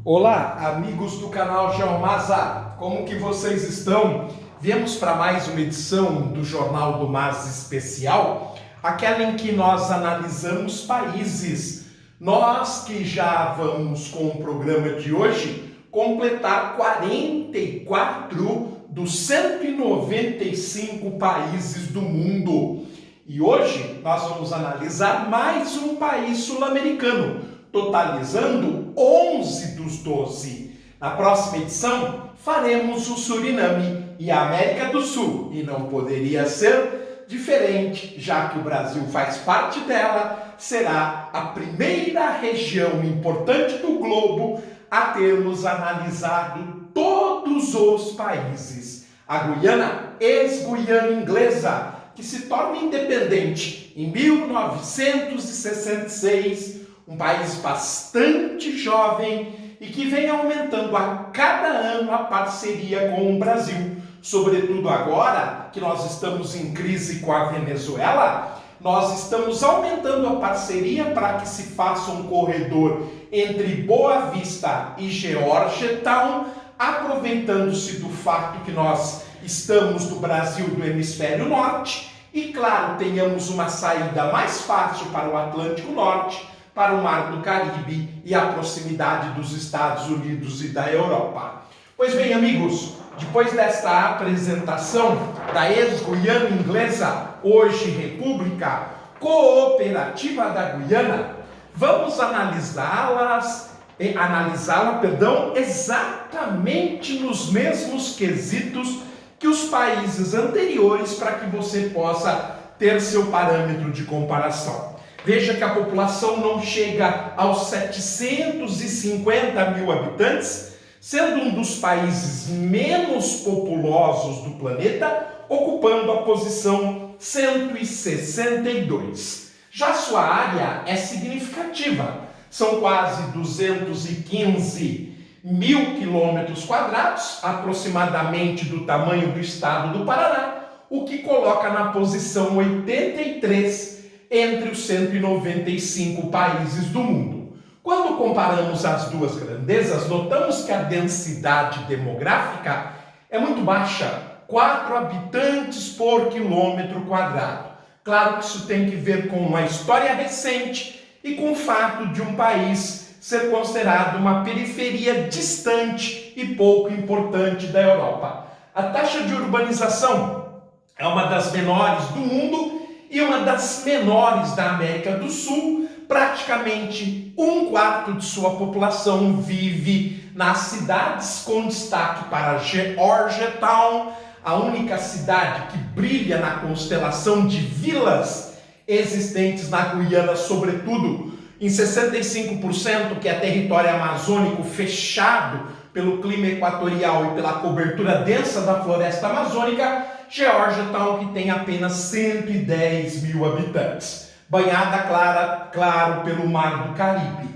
Olá, amigos do canal Geomasa, como que vocês estão? Viemos para mais uma edição do Jornal do Mas Especial, aquela em que nós analisamos países. Nós que já vamos com o programa de hoje completar 44 dos 195 países do mundo. E hoje nós vamos analisar mais um país sul-americano, totalizando 11 dos 12. Na próxima edição, faremos o Suriname e a América do Sul. E não poderia ser diferente, já que o Brasil faz parte dela, será a primeira região importante do globo a termos analisado todos os países. A Guiana, ex-Guiana Inglesa, que se torna independente em 1966, um país bastante jovem e que vem aumentando a cada ano a parceria com o Brasil. Sobretudo agora que nós estamos em crise com a Venezuela, nós estamos aumentando a parceria para que se faça um corredor entre Boa Vista e Georgetown, aproveitando-se do fato que nós estamos no Brasil do hemisfério norte e, claro, tenhamos uma saída mais fácil para o Atlântico Norte, para o Mar do Caribe e a proximidade dos Estados Unidos e da Europa. Pois bem, amigos, depois desta apresentação da ex-Guiana Inglesa, hoje República Cooperativa da Guiana, vamos analisá-la, exatamente nos mesmos quesitos que os países anteriores, para que você possa ter seu parâmetro de comparação. Veja que a população não chega aos 750 mil habitantes, sendo um dos países menos populosos do planeta, ocupando a posição 162. Já sua área é significativa, são quase 215 mil quilômetros quadrados, aproximadamente do tamanho do estado do Paraná, o que coloca na posição 83 entre os 195 países do mundo. Quando comparamos as duas grandezas, notamos que a densidade demográfica é muito baixa, 4 habitantes por quilômetro quadrado. Claro que isso tem que ver com uma história recente e com o fato de um país ser considerado uma periferia distante e pouco importante da Europa. A taxa de urbanização é uma das menores do mundo e uma das menores da América do Sul. Praticamente 1/4 de sua população vive nas cidades, com destaque para Georgetown, a única cidade que brilha na constelação de vilas existentes na Guiana, sobretudo em 65%, que é território amazônico fechado pelo clima equatorial e pela cobertura densa da floresta amazônica. Georgetown, que tem apenas 110 mil habitantes, banhada claro pelo Mar do Caribe.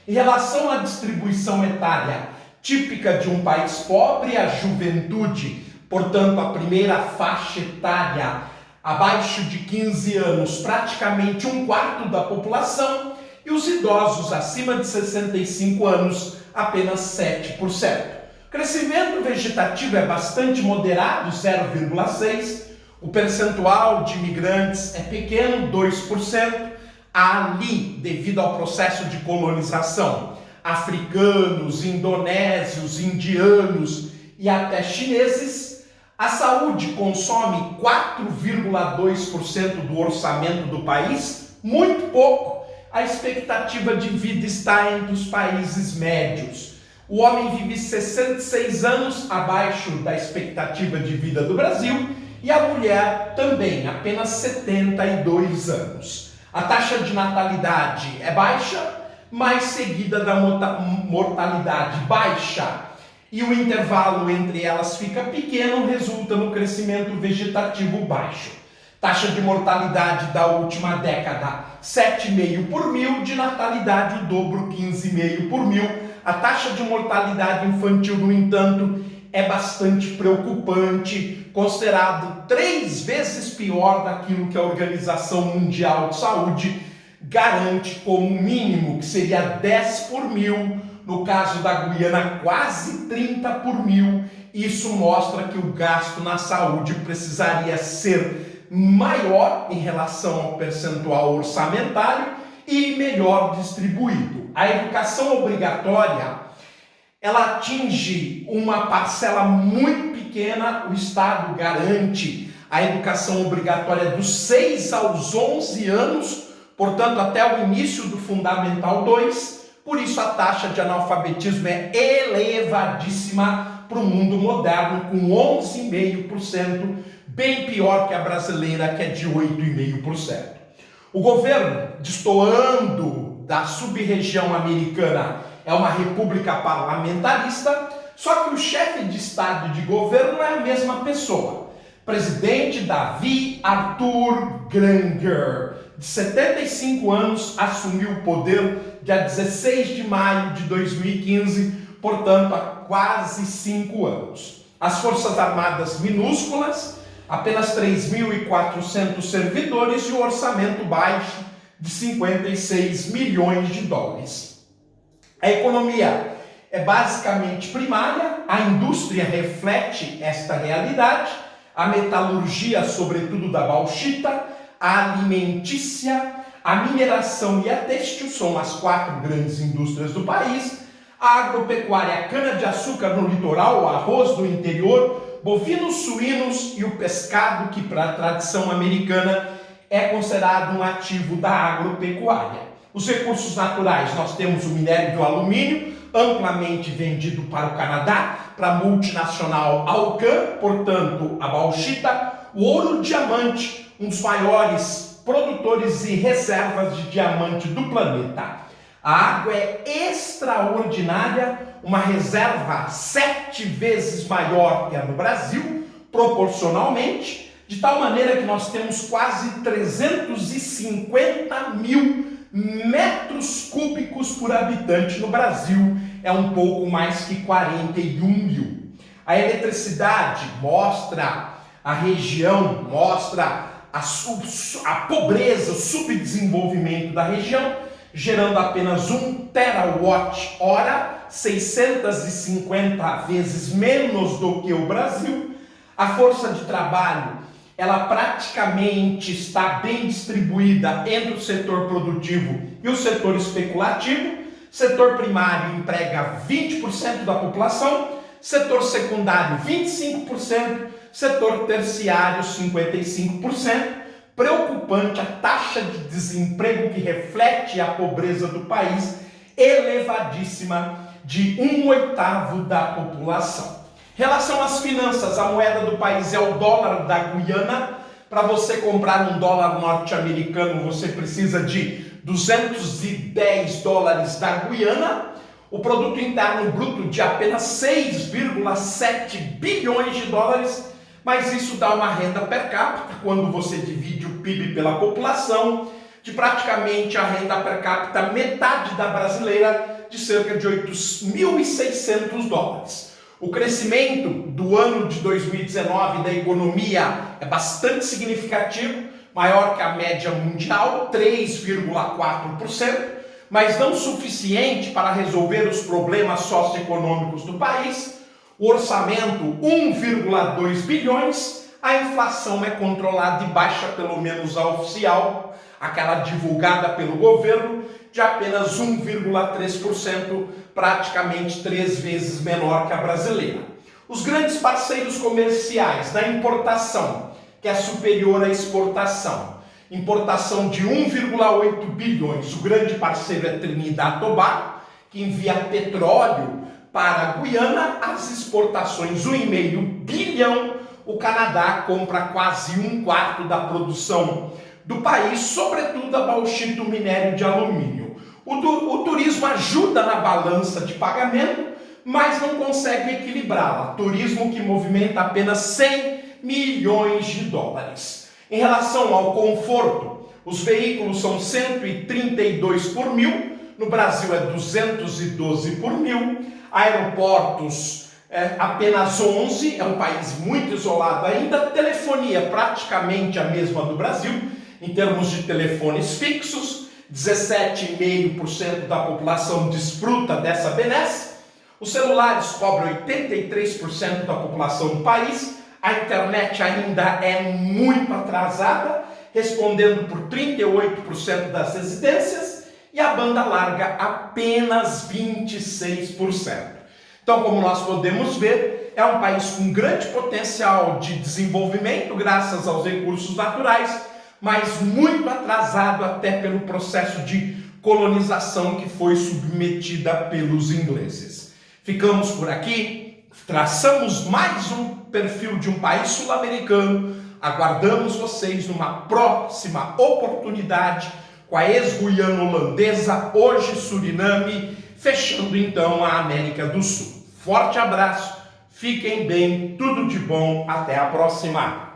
Em relação à distribuição etária típica de um país pobre, a juventude, portanto a primeira faixa etária abaixo de 15 anos, praticamente 1/4 da população, e os idosos acima de 65 anos, apenas 7%. O crescimento vegetativo é bastante moderado, 0,6%. O percentual de imigrantes é pequeno, 2%. Ali, devido ao processo de colonização, africanos, indonésios, indianos e até chineses. A saúde consome 4,2% do orçamento do país, muito pouco. A expectativa de vida está entre os países médios. O homem vive 66 anos abaixo da expectativa de vida do Brasil e a mulher também, apenas 72 anos. A taxa de natalidade é baixa, mas seguida da mortalidade baixa, e o intervalo entre elas fica pequeno, resulta no crescimento vegetativo baixo. Taxa de mortalidade da última década, 7,5 por mil, de natalidade o dobro, 15,5 por mil. A taxa de mortalidade infantil, no entanto, é bastante preocupante, considerado 3 vezes pior daquilo que a Organização Mundial de Saúde garante como mínimo, que seria 10 por mil no caso da Guiana, quase 30 por mil. Isso mostra que o gasto na saúde precisaria ser maior em relação ao percentual orçamentário e melhor distribuído. A educação obrigatória, ela atinge uma parcela muito pequena. O Estado garante a educação obrigatória dos 6 aos 11 anos, portanto até o início do Fundamental 2, por isso a taxa de analfabetismo é elevadíssima para o mundo moderno, com 11,5%, bem pior que a brasileira, que é de 8,5%. O governo, destoando da sub-região americana, é uma república parlamentarista, só que o chefe de Estado e de governo é a mesma pessoa. Presidente Davi Arthur Granger, de 75 anos, assumiu o poder dia 16 de maio de 2015, portanto há quase 5 anos. As Forças Armadas minúsculas, apenas 3.400 servidores e o orçamento baixo de 56 milhões de dólares. A economia é basicamente primária, a indústria reflete esta realidade, a metalurgia, sobretudo da bauxita, a alimentícia, a mineração e a têxtil são as 4 grandes indústrias do país, a agropecuária, a cana-de-açúcar no litoral, o arroz do interior, bovinos, suínos e o pescado, que para a tradição americana é considerado um ativo da agropecuária. Os recursos naturais, nós temos o minério do alumínio, amplamente vendido para o Canadá, para a multinacional Alcan, portanto a bauxita, o ouro-diamante, um dos maiores produtores e reservas de diamante do planeta. A água é extraordinária, uma reserva 7 vezes maior que a do Brasil, proporcionalmente, de tal maneira que nós temos quase 350 mil metros cúbicos por habitante no Brasil, é um pouco mais que 41 mil. A eletricidade mostra a região, mostra a pobreza, o subdesenvolvimento da região, gerando apenas 1 terawatt-hora, 650 vezes menos do que o Brasil. A força de trabalho, ela praticamente está bem distribuída entre o setor produtivo e o setor especulativo. Setor primário emprega 20% da população, setor secundário 25%, setor terciário 55%. Preocupante a taxa de desemprego, que reflete a pobreza do país, elevadíssima, de 1/8 da população. Relação às finanças, a moeda do país é o dólar da Guiana. Para você comprar um dólar norte-americano, você precisa de 210 dólares da Guiana. O produto interno bruto de apenas 6,7 bilhões de dólares, mas isso dá uma renda per capita, quando você divide o PIB pela população, de praticamente a renda per capita metade da brasileira, de cerca de 8.600 dólares. O crescimento do ano de 2019 da economia é bastante significativo, maior que a média mundial, 3,4%, mas não suficiente para resolver os problemas socioeconômicos do país. O orçamento, 1,2 bilhões, a inflação é controlada e baixa, pelo menos a oficial, aquela divulgada pelo governo, de apenas 1,3%, praticamente 3 vezes menor que a brasileira. Os grandes parceiros comerciais da importação, que é superior à exportação, importação de 1,8 bilhões, o grande parceiro é Trinidad e Tobago, que envia petróleo para a Guiana, as exportações 1,5 bilhão, o Canadá compra quase 1/4 da produção do país, sobretudo a bauxita, o minério de alumínio. O turismo ajuda na balança de pagamento, mas não consegue equilibrá-la. Turismo que movimenta apenas 100 milhões de dólares. Em relação ao conforto, os veículos são 132 por mil, no Brasil é 212 por mil, aeroportos apenas 11, é um país muito isolado ainda, telefonia praticamente a mesma do Brasil, em termos de telefones fixos, 17,5% da população desfruta dessa benesse. Os celulares cobrem 83% da população do país. A internet ainda é muito atrasada, respondendo por 38% das residências, e a banda larga apenas 26%. Então, como nós podemos ver, é um país com grande potencial de desenvolvimento graças aos recursos naturais, mas muito atrasado até pelo processo de colonização que foi submetida pelos ingleses. Ficamos por aqui, traçamos mais um perfil de um país sul-americano. Aguardamos vocês numa próxima oportunidade com a ex-Guiana holandesa, hoje Suriname, fechando então a América do Sul. Forte abraço, fiquem bem, tudo de bom, até a próxima!